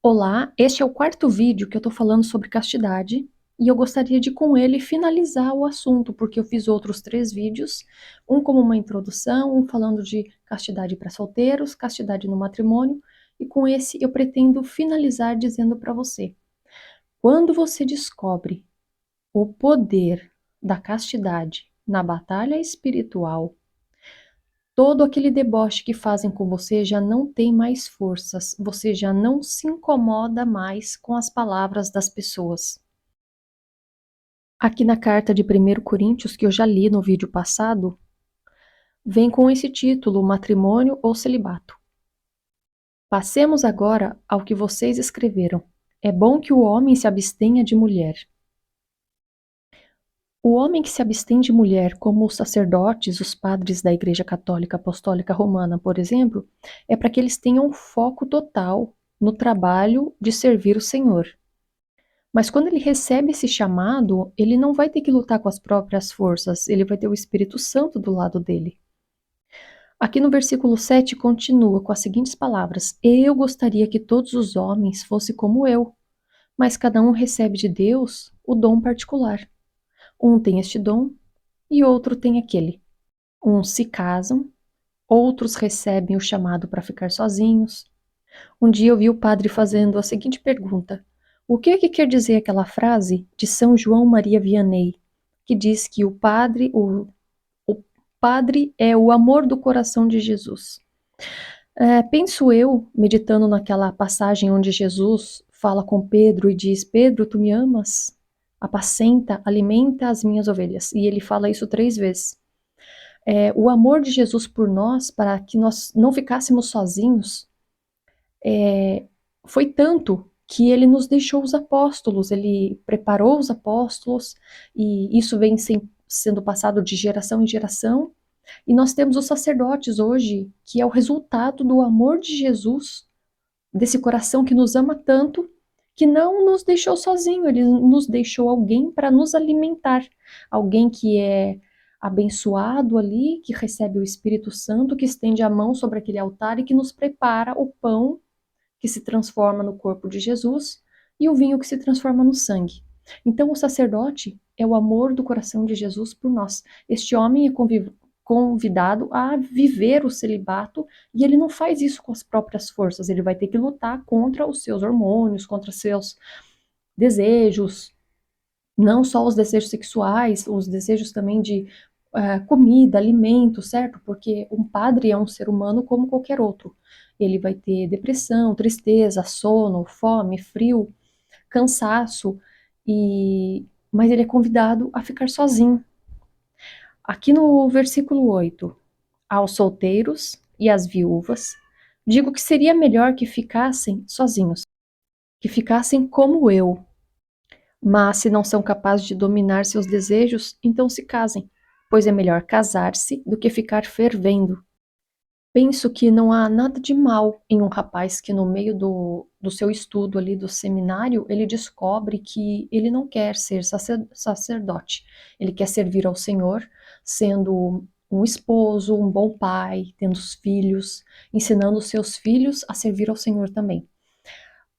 Olá, este é o quarto vídeo que eu tô falando sobre castidade e eu gostaria de com ele finalizar o assunto, porque eu fiz outros 3 vídeos, um como uma introdução, um falando de castidade para solteiros, castidade no matrimônio, e com esse eu pretendo finalizar dizendo para você: quando você descobre o poder da castidade na batalha espiritual, todo aquele deboche que fazem com você já não tem mais forças, você já não se incomoda mais com as palavras das pessoas. Aqui na carta de 1 Coríntios, que eu já li no vídeo passado, vem com esse título, Matrimônio ou Celibato. Passemos agora ao que vocês escreveram. É bom que o homem se abstenha de mulher. O homem que se abstém de mulher, como os sacerdotes, os padres da Igreja Católica Apostólica Romana, por exemplo, é para que eles tenham foco total no trabalho de servir o Senhor. Mas quando ele recebe esse chamado, ele não vai ter que lutar com as próprias forças, ele vai ter o Espírito Santo do lado dele. Aqui no versículo 7 continua com as seguintes palavras: Eu gostaria que todos os homens fossem como eu, mas cada um recebe de Deus o dom particular. Um tem este dom e outro tem aquele. Uns se casam, outros recebem o chamado para ficar sozinhos. Um dia eu vi o padre fazendo a seguinte pergunta: o que é que quer dizer aquela frase de São João Maria Vianney, que diz que o padre é o amor do coração de Jesus? Penso eu, meditando naquela passagem onde Jesus fala com Pedro e diz: Pedro, tu me amas? Apacenta, alimenta as minhas ovelhas. E ele fala isso 3 vezes. O amor de Jesus por nós, para que nós não ficássemos sozinhos, foi tanto que ele nos deixou os apóstolos, ele preparou os apóstolos, e isso vem sendo passado de geração em geração. E nós temos os sacerdotes hoje, que é o resultado do amor de Jesus, desse coração que nos ama tanto, que não nos deixou sozinho, ele nos deixou alguém para nos alimentar, alguém que é abençoado ali, que recebe o Espírito Santo, que estende a mão sobre aquele altar e que nos prepara o pão que se transforma no corpo de Jesus e o vinho que se transforma no sangue. Então, o sacerdote é o amor do coração de Jesus por nós. Este homem é convidado a viver o celibato e ele não faz isso com as próprias forças, ele vai ter que lutar contra os seus hormônios, contra seus desejos, não só os desejos sexuais, os desejos também de comida, alimento, certo? Porque um padre é um ser humano como qualquer outro. Ele vai ter depressão, tristeza, sono, fome, frio, cansaço, mas ele é convidado a ficar sozinho. Aqui no versículo 8, aos solteiros e às viúvas, digo que seria melhor que ficassem sozinhos, que ficassem como eu. Mas se não são capazes de dominar seus desejos, então se casem, pois é melhor casar-se do que ficar fervendo. Penso que não há nada de mal em um rapaz que no meio do seu estudo ali do seminário, ele descobre que ele não quer ser sacerdote, ele quer servir ao Senhor, sendo um esposo, um bom pai, tendo os filhos, ensinando os seus filhos a servir ao Senhor também.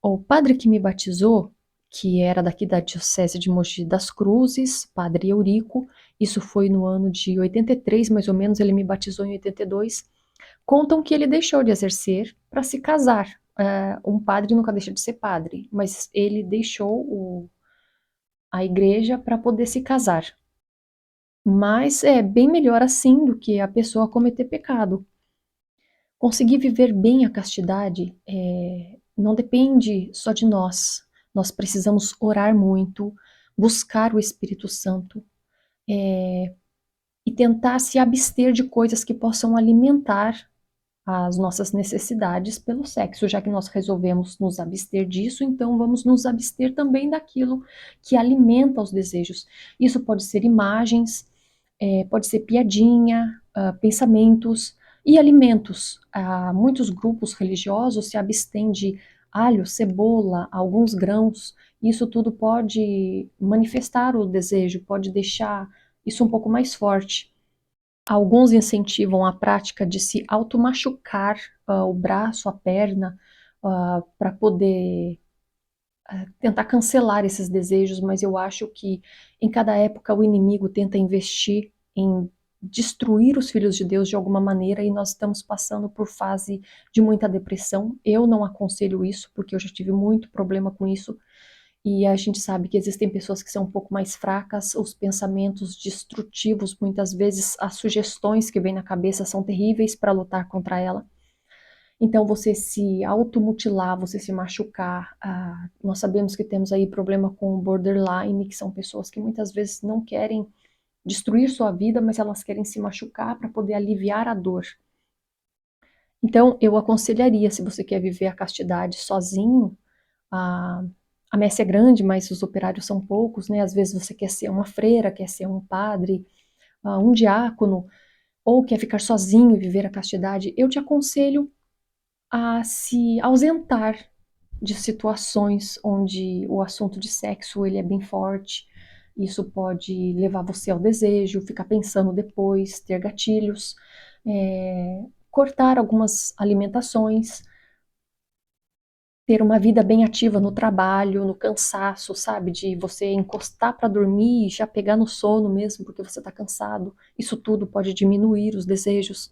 O padre que me batizou, que era daqui da diocese de Mogi das Cruzes, padre Eurico, isso foi no ano de 83, mais ou menos, ele me batizou em 82. Contam que ele deixou de exercer para se casar. Um padre nunca deixa de ser padre, mas ele deixou a igreja para poder se casar. Mas é bem melhor assim do que a pessoa cometer pecado. Conseguir viver bem a castidade não depende só de nós. Nós precisamos orar muito, buscar o Espírito Santo e tentar se abster de coisas que possam alimentar as nossas necessidades pelo sexo. Já que nós resolvemos nos abster disso, então vamos nos abster também daquilo que alimenta os desejos. Isso pode ser imagens, pode ser piadinha, pensamentos e alimentos. Muitos grupos religiosos se abstêm de alho, cebola, alguns grãos. Isso tudo pode manifestar o desejo, pode deixar isso um pouco mais forte. Alguns incentivam a prática de se automachucar o braço, a perna, para poder tentar cancelar esses desejos, mas eu acho que em cada época o inimigo tenta investir em destruir os filhos de Deus de alguma maneira, e nós estamos passando por fase de muita depressão. Eu não aconselho isso, porque eu já tive muito problema com isso, e a gente sabe que existem pessoas que são um pouco mais fracas, os pensamentos destrutivos, muitas vezes as sugestões que vêm na cabeça são terríveis para lutar contra ela. Então, você se automutilar, você se machucar, nós sabemos que temos aí problema com borderline, que são pessoas que muitas vezes não querem destruir sua vida, mas elas querem se machucar para poder aliviar a dor. Então, eu aconselharia, se você quer viver a castidade sozinho, a, a messe é grande, mas os operários são poucos, né? Às vezes você quer ser uma freira, quer ser um padre, um diácono, ou quer ficar sozinho e viver a castidade. Eu te aconselho a se ausentar de situações onde o assunto de sexo ele é bem forte. Isso pode levar você ao desejo, ficar pensando depois, ter gatilhos, cortar algumas alimentações, ter uma vida bem ativa no trabalho, no cansaço, sabe? De você encostar para dormir e já pegar no sono mesmo porque você está cansado. Isso tudo pode diminuir os desejos.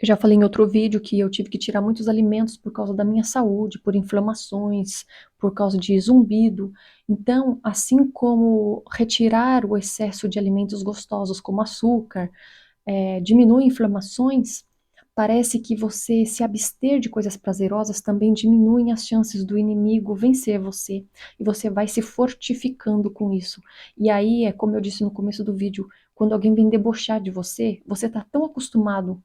Eu já falei em outro vídeo que eu tive que tirar muitos alimentos por causa da minha saúde, por inflamações, por causa de zumbido. Então, assim como retirar o excesso de alimentos gostosos, como açúcar, diminui inflamações, parece que você se abster de coisas prazerosas também diminui as chances do inimigo vencer você. E você vai se fortificando com isso. E aí, é como eu disse no começo do vídeo, quando alguém vem debochar de você, você está tão acostumado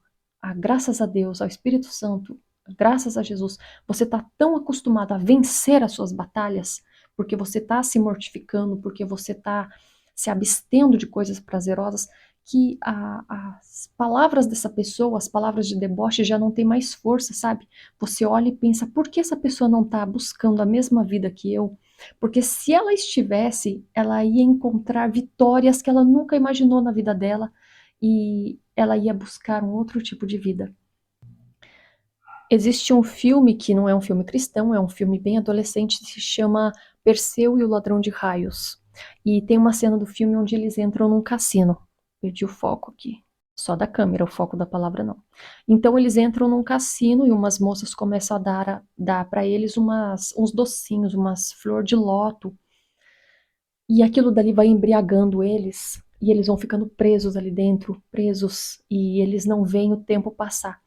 graças a Deus, ao Espírito Santo, graças a Jesus, você está tão acostumado a vencer as suas batalhas, porque você está se mortificando, porque você está se abstendo de coisas prazerosas, que as palavras dessa pessoa, as palavras de deboche já não têm mais força, sabe? Você olha e pensa, por que essa pessoa não está buscando a mesma vida que eu? Porque se ela estivesse, ela ia encontrar vitórias que ela nunca imaginou na vida dela, e ela ia buscar um outro tipo de vida. Existe um filme que não é um filme cristão, é um filme bem adolescente, que se chama Perseu e o Ladrão de Raios. E tem uma cena do filme onde eles entram num cassino. Perdi o foco aqui. Só da câmera, o foco da palavra não. Então eles entram num cassino e umas moças começam a dar para eles uns docinhos, umas flor de loto. E aquilo dali vai embriagando eles, e eles vão ficando presos ali dentro, presos, e eles não veem o tempo passar.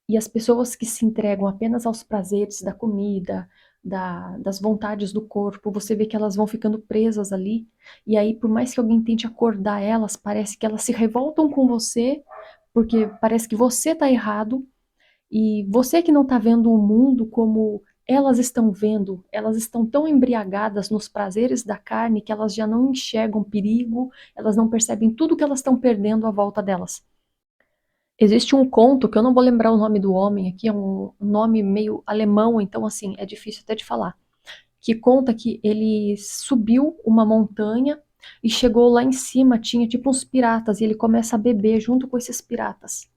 E as pessoas que se entregam apenas aos prazeres da comida, das vontades do corpo, você vê que elas vão ficando presas ali, e aí por mais que alguém tente acordar elas, parece que elas se revoltam com você, porque parece que você está errado, e você que não está vendo o mundo como elas estão vendo, elas estão tão embriagadas nos prazeres da carne que elas já não enxergam perigo, elas não percebem tudo que elas estão perdendo à volta delas. Existe um conto, que eu não vou lembrar o nome do homem aqui, é um nome meio alemão, então assim, é difícil até de falar, que conta que ele subiu uma montanha e chegou lá em cima, tinha tipo uns piratas, e ele começa a beber junto com esses piratas.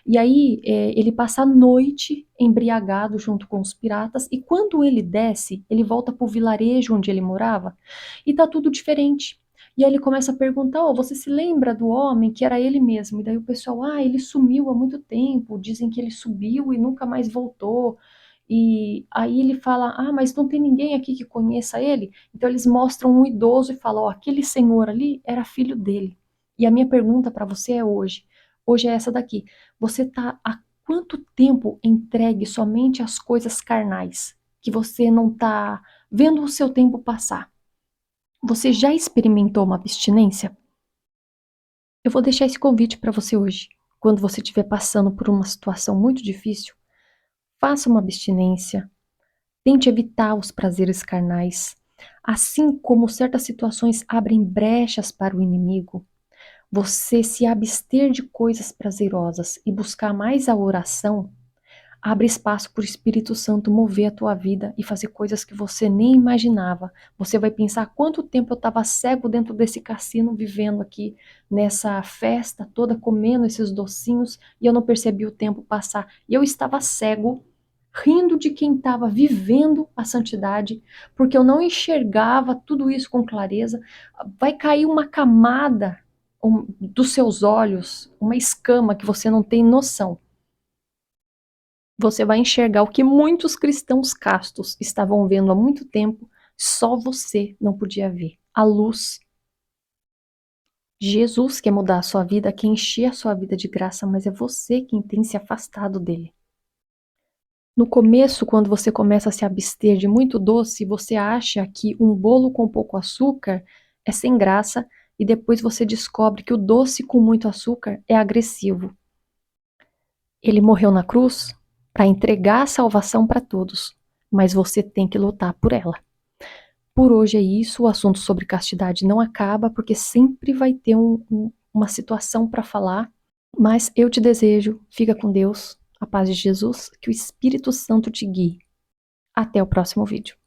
E aí ele passa a noite embriagado junto com os piratas, e quando ele desce, ele volta para o vilarejo onde ele morava, e tá tudo diferente. E aí ele começa a perguntar, oh, você se lembra do homem que era ele mesmo? E daí o pessoal, ele sumiu há muito tempo, dizem que ele subiu e nunca mais voltou. E aí ele fala, mas não tem ninguém aqui que conheça ele? Então eles mostram um idoso e falam, aquele senhor ali era filho dele. E a minha pergunta para você é hoje é essa daqui. Você está há quanto tempo entregue somente às coisas carnais, que você não está vendo o seu tempo passar? Você já experimentou uma abstinência? Eu vou deixar esse convite para você hoje. Quando você estiver passando por uma situação muito difícil, faça uma abstinência. Tente evitar os prazeres carnais. Assim como certas situações abrem brechas para o inimigo, você se abster de coisas prazerosas e buscar mais a oração, abre espaço para o Espírito Santo mover a tua vida e fazer coisas que você nem imaginava. Você vai pensar quanto tempo eu estava cego dentro desse cassino, vivendo aqui nessa festa toda, comendo esses docinhos, e eu não percebi o tempo passar. E eu estava cego, rindo de quem estava vivendo a santidade, porque eu não enxergava tudo isso com clareza. Vai cair uma camada dos seus olhos, uma escama que você não tem noção. Você vai enxergar o que muitos cristãos castos estavam vendo há muito tempo, só você não podia ver. A luz. Jesus quer mudar a sua vida, quer encher a sua vida de graça, mas é você quem tem se afastado dele. No começo, quando você começa a se abster de muito doce, você acha que um bolo com pouco açúcar é sem graça, e depois você descobre que o doce com muito açúcar é agressivo. Ele morreu na cruz para entregar a salvação para todos, mas você tem que lutar por ela. Por hoje é isso, o assunto sobre castidade não acaba, porque sempre vai ter uma situação para falar, mas eu te desejo, fica com Deus, a paz de Jesus, que o Espírito Santo te guie. Até o próximo vídeo.